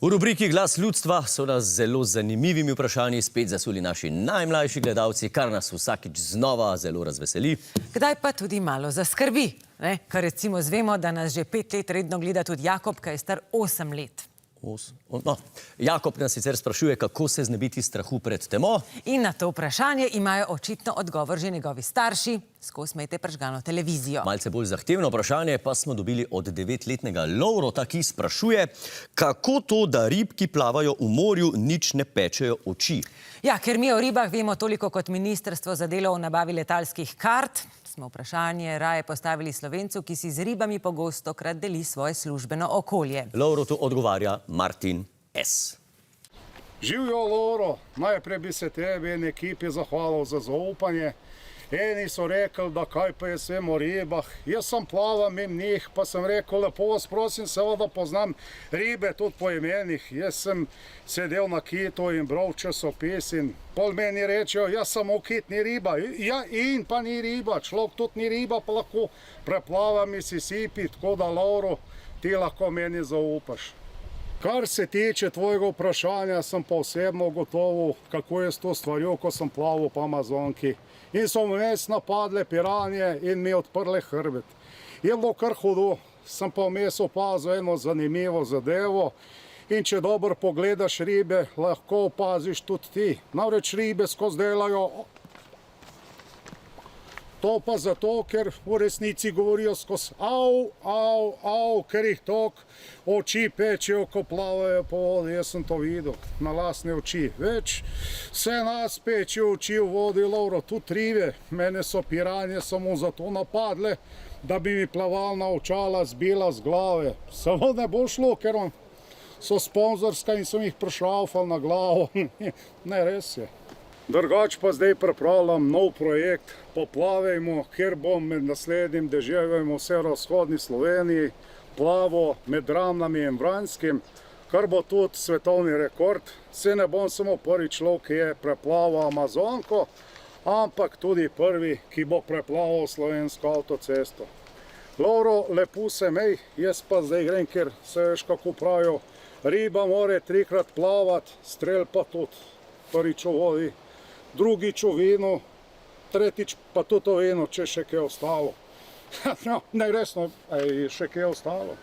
V rubriki Glas ljudstva so nas z zelo zanimivimi vprašanji spet zasuli naši najmlajši gledalci, kar nas vsakič znova zelo razveseli. Kdaj pa tudi malo zaskrbi, ne? Ker recimo zvemo, da nas že 5 let redno gleda tudi Jakob, ki je star 8 let. No, Jakob nas sicer sprašuje, kako se znebiti strahu pred temo. In na to vprašanje imajo očitno odgovor že njegovi starši. Skozi imejte prižgano televizijo. Malce bolj zahtevno vprašanje pa smo dobili od 9-letnega Lovrota, ki sprašuje, kako to, da ribki plavajo v morju, nič ne pečejo oči. Ja, ker mi o ribah vemo toliko kot Ministrstvo za delo v nabavi letalskih kart, smo vprašanje raje postavili Slovencu, ki si z ribami pogostokrat deli svoje službeno okolje. Lovrotu odgovarja Martin S. Živjo, Lovro, najprej bi se tebi in ekipi zahvalil za zaupanje. Eni so rekli, da kaj pa je vsem o ribah. Jaz sem plaval mimo njih, pa sem rekel, lepo vas prosim, seveda poznam ribe tudi po imenih. Jaz sem sedel na kitu in bral časopis in pol meni rečejo, ja samo kit ni riba. Ja, in pa ni riba, človek tudi ni riba, pa lahko preplava Mississippi, tako da, Lovro, ti lahko meni zaupaš. Kar se tiče tvojega vprašanja, sem pa osebno ugotovil, kako je s to stvarjo, ko sem plaval po Amazonki. In so vmes napadle piranje in mi odprle hrbet. Je bilo kar hudo, sem pa vmes opazil eno zanimivo zadevo. In če dobro pogledaš ribe, lahko opaziš tudi ti. Namreč ribe skozi delajo. To pa zato, ker v resnici govorijo skozi au, au, au, ker jih tok oči pečejo, ko plavajo po vodi. Jaz sem to videl na lastne oči. Več vse nas pečejo oči v vodi, Lovro, tudi ribe. Mene so piranje samo zato napadle, da bi mi plavalna očala zbila z glave. Samo ne bo šlo, ker so sponzorska in sem jih prešlaufal na glavo. Ne, res je. Drugač pa zdaj pripravljam nov projekt Poplavajmo, kjer bom med naslednjim deževjem v severovzhodni Sloveniji plaval med Ravnami in Vranskim, kar bo tudi svetovni rekord. Se ne bom samo prvi človek, ki je preplaval Amazonko, ampak tudi prvi, ki bo preplaval slovensko avtocesto. Lovro, lepo se mej, jaz pa zdaj grem, ker se veš, kako pravijo, riba more 3-krat plavati, strel pa tudi prvič v vodi. Drugič v vinu, tretjič pa tudi v vinu, če še kaj ostalo. No, ne resno, še kaj ostalo.